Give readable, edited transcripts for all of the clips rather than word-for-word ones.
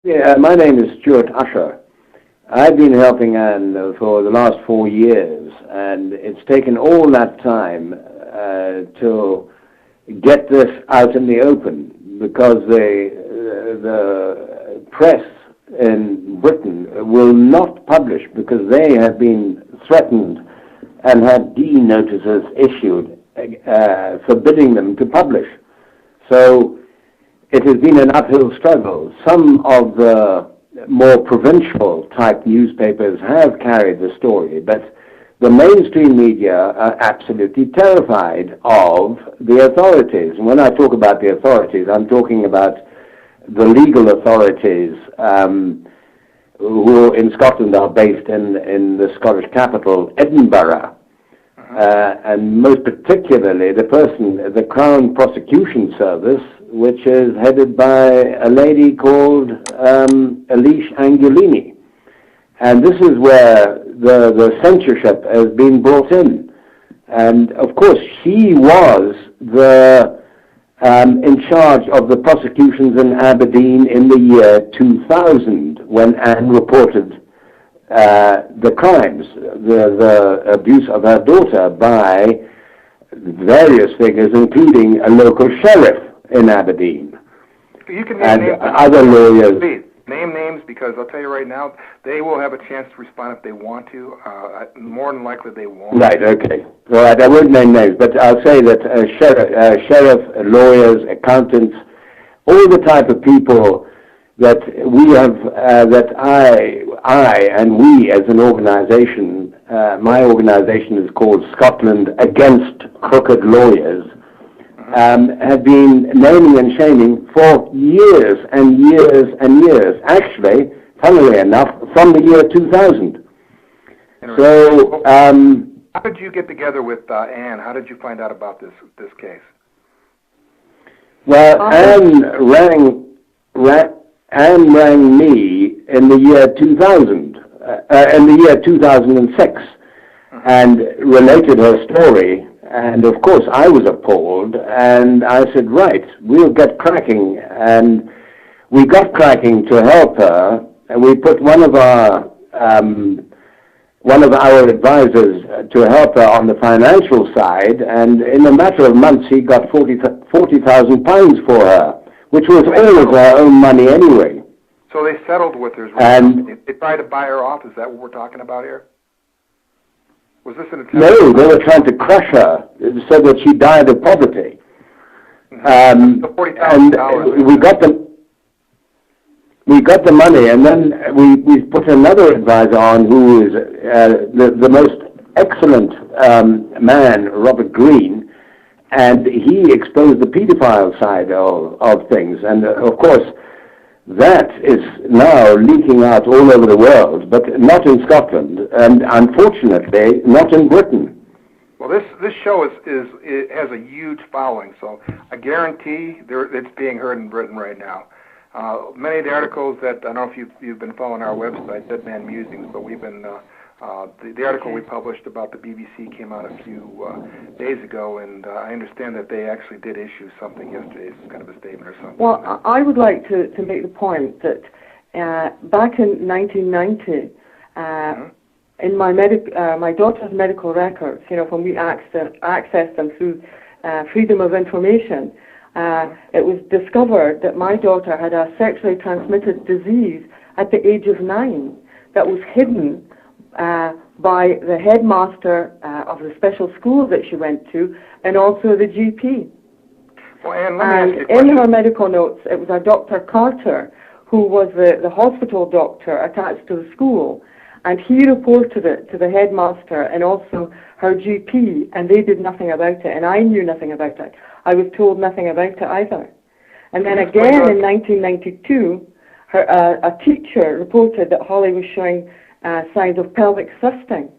Yeah, my name is Stuart Usher. I've been helping Anne for the last 4 years, and it's taken all that time to get this out in the open because the press in Britain will not publish because they have been threatened and had D notices issued forbidding them to publish. So it has been an uphill struggle. Some of the more provincial type newspapers have carried the story, but the mainstream media are absolutely terrified of the authorities. And when I talk about the authorities, I'm talking about the legal authorities who in Scotland are based in the Scottish capital, Edinburgh. And most particularly the Crown Prosecution Service, which is headed by a lady called Elise Angulini. And this is where the censorship has been brought in. And of course, she was in charge of the prosecutions in Aberdeen in the year 2000 when Anne reported the crimes, the abuse of her daughter by various figures, including a local sheriff in Aberdeen. You can name and names. Other lawyers. Please, name names, because I'll tell you right now, they will have a chance to respond if they want to. More than likely they won't. Right, okay. All right, I won't name names, but I'll say that sheriff, lawyers, accountants, all the type of people that we have, that I and we as an organization, my organization is called Scotland Against Crooked Lawyers, have been naming and shaming for years and years and years. Actually, funnily enough, from the year 2000. So, how did you get together with Anne? How did you find out about this case? Well, Anne rang me in the year 2000, in the year 2006, and related her story. And of course, I was appalled, and I said, right, we'll get cracking. And we got cracking to help her, and we put one of our advisors to help her on the financial side, and in a matter of months, he got £40,000 for her, which was all of her own money anyway. So they settled with her. And they tried to buy her off. Is that what we're talking about here? Was this an attempt? No, they were trying to crush her so that she died of poverty. The and we got the money, and then we put another advisor on who is the most excellent man, Robert Green, and he exposed the paedophile side of things. And of course, that is now leaking out all over the world, but not in Scotland, and unfortunately, not in Britain. Well, this show it has a huge following, so I guarantee it's being heard in Britain right now. Many of the articles that, I don't know if you've been following our website, Dead Man Musings, but we've been, the article we published about the BBC came out a few days ago, and I understand that they actually did issue something yesterday, it's kind of a statement or something. Well, I would like to make the point that back in 1990, in my daughter's medical records, when we accessed them through Freedom of Information, it was discovered that my daughter had a sexually transmitted disease at the age of 9 that was hidden by the headmaster of the special school that she went to, and also the GP. Well, Anne, let me ask you a in question. her medical notes, it was a Dr. Carter who was the hospital doctor attached to the school, and he reported it to the headmaster and also her GP, and they did nothing about it, and I knew nothing about it. I was told nothing about it either. And then again in 1992, a teacher reported that Holly was showing signs of pelvic cysting,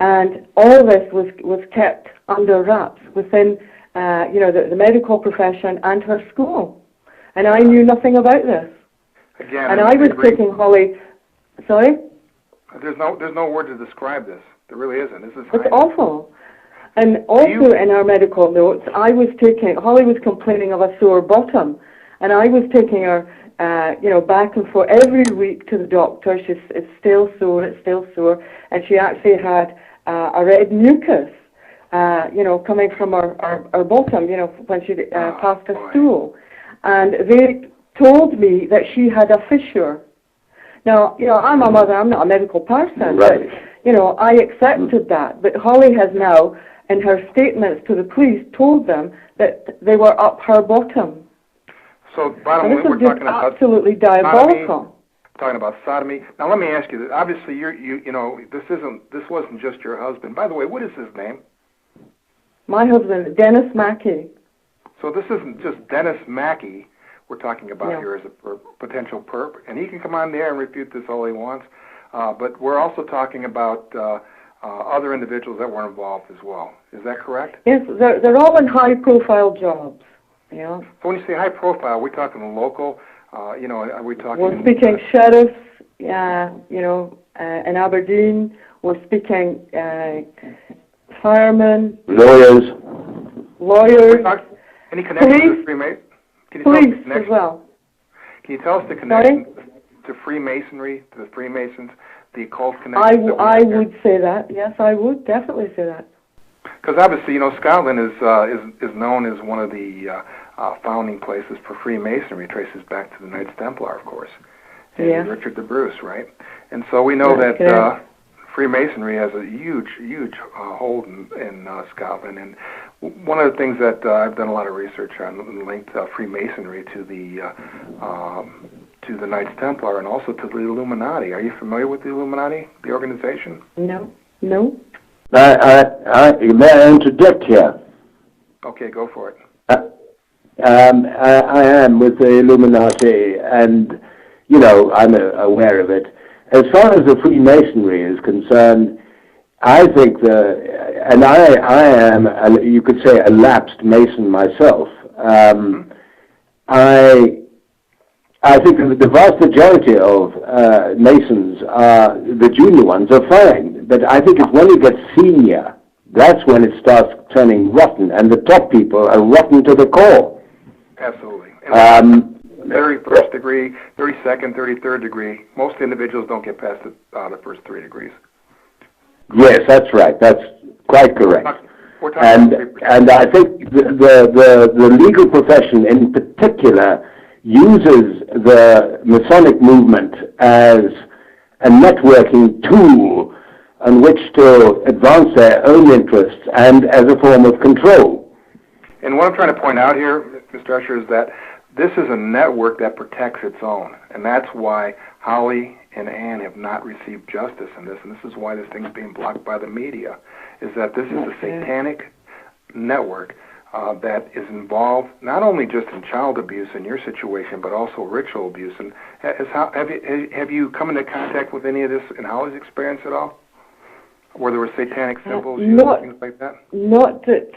and all this was kept under wraps within the medical profession and her school, and I knew nothing about this. Again, and I was taking Holly. Sorry. There's no word to describe this. There really isn't. This is It's awful. And also in our medical notes, Holly was complaining of a sore bottom, and I was taking her back and forth every week to the doctor. It's still sore, and she actually had a red mucus, coming from her bottom, when she passed a stool. And they told me that she had a fissure. Now, I'm a mother, I'm not a medical person, right. but, I accepted that. But Holly has now, in her statements to the police, told them that they were up her bottom. So, bottom line, we're talking about absolutely diabolical. Talking about sodomy. Now, let me ask you this. Obviously, this wasn't just your husband. By the way, what is his name? My husband, Dennis Mackey. So this isn't just Dennis Mackey we're talking about No. here as a potential perp, and he can come on there and refute this all he wants. But we're also talking about other individuals that were involved as well. Is that correct? Yes, they're all in high-profile jobs. Yeah. So when you say high-profile, we're talking local. Are we talking? We're speaking sheriffs. In Aberdeen. We're speaking firemen, Lawyers. Any connection to Freemasonry? Police as well. Can you tell us the connection to Freemasonry, to the Freemasons, the occult connection? I would say that. Yes, I would definitely say that. Because obviously, Scotland is known as one of the founding places for Freemasonry. It traces back to the Knights Templar, of course, and Richard the Bruce, right? And so we know that Freemasonry has a huge hold in Scotland. And one of the things that I've done a lot of research on linked Freemasonry to the Knights Templar and also to the Illuminati. Are you familiar with the Illuminati, the organization? No. May I interject here? Okay, go for it. I am with the Illuminati, and I'm aware of it. As far as the Freemasonry is concerned, I think I am, you could say, a lapsed Mason myself. I think that the vast majority of Masons, the junior ones, are fine. But I think it's when you get senior, that's when it starts turning rotten, and the top people are rotten to the core. Absolutely. 31st degree, 32nd, 33rd degree. Most individuals don't get past the first 3 degrees. Yes, that's right. That's quite correct. And I think the legal profession in particular uses the Masonic movement as a networking tool on which to advance their own interests and as a form of control. And what I'm trying to point out here, Mr. Usher, is that this is a network that protects its own, and that's why Holly and Ann have not received justice in this, and this is why this thing's being blocked by the media, is that this is a satanic network that is involved not only just in child abuse in your situation, but also ritual abuse. And have you come into contact with any of this in Holly's experience at all, where there were satanic symbols, things like that? Not that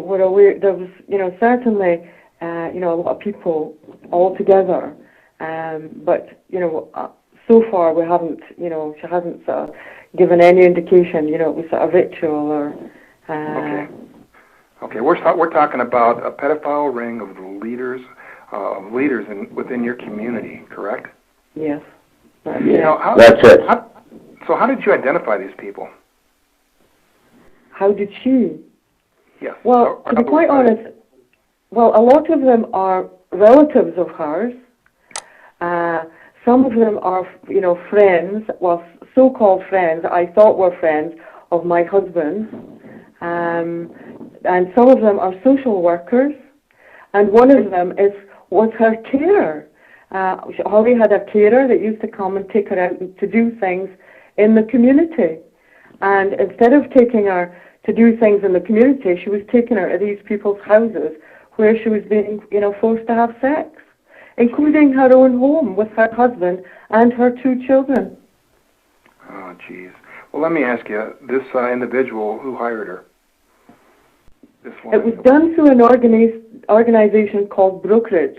we're aware. There was, certainly, a lot of people all together, but so far we haven't, she hasn't sort of given any indication, it was sort of ritual or. Okay, we're talking about a pedophile ring of leaders within your community, correct? Yes. That's it. So how did you identify these people? How did she? Yes. Well, to be quite honest, a lot of them are relatives of hers. Some of them are, friends, so-called friends, I thought were friends of my husband. And some of them are social workers. And one of them was her carer. Holly had a carer that used to come and take her out to do things in the community. And instead of taking her to do things in the community, she was taking her to these people's houses where she was being, forced to have sex, including her own home with her husband and her 2 children. Oh, jeez. Well, let me ask you, this individual, who hired her? It was done through an organization called Brokerage.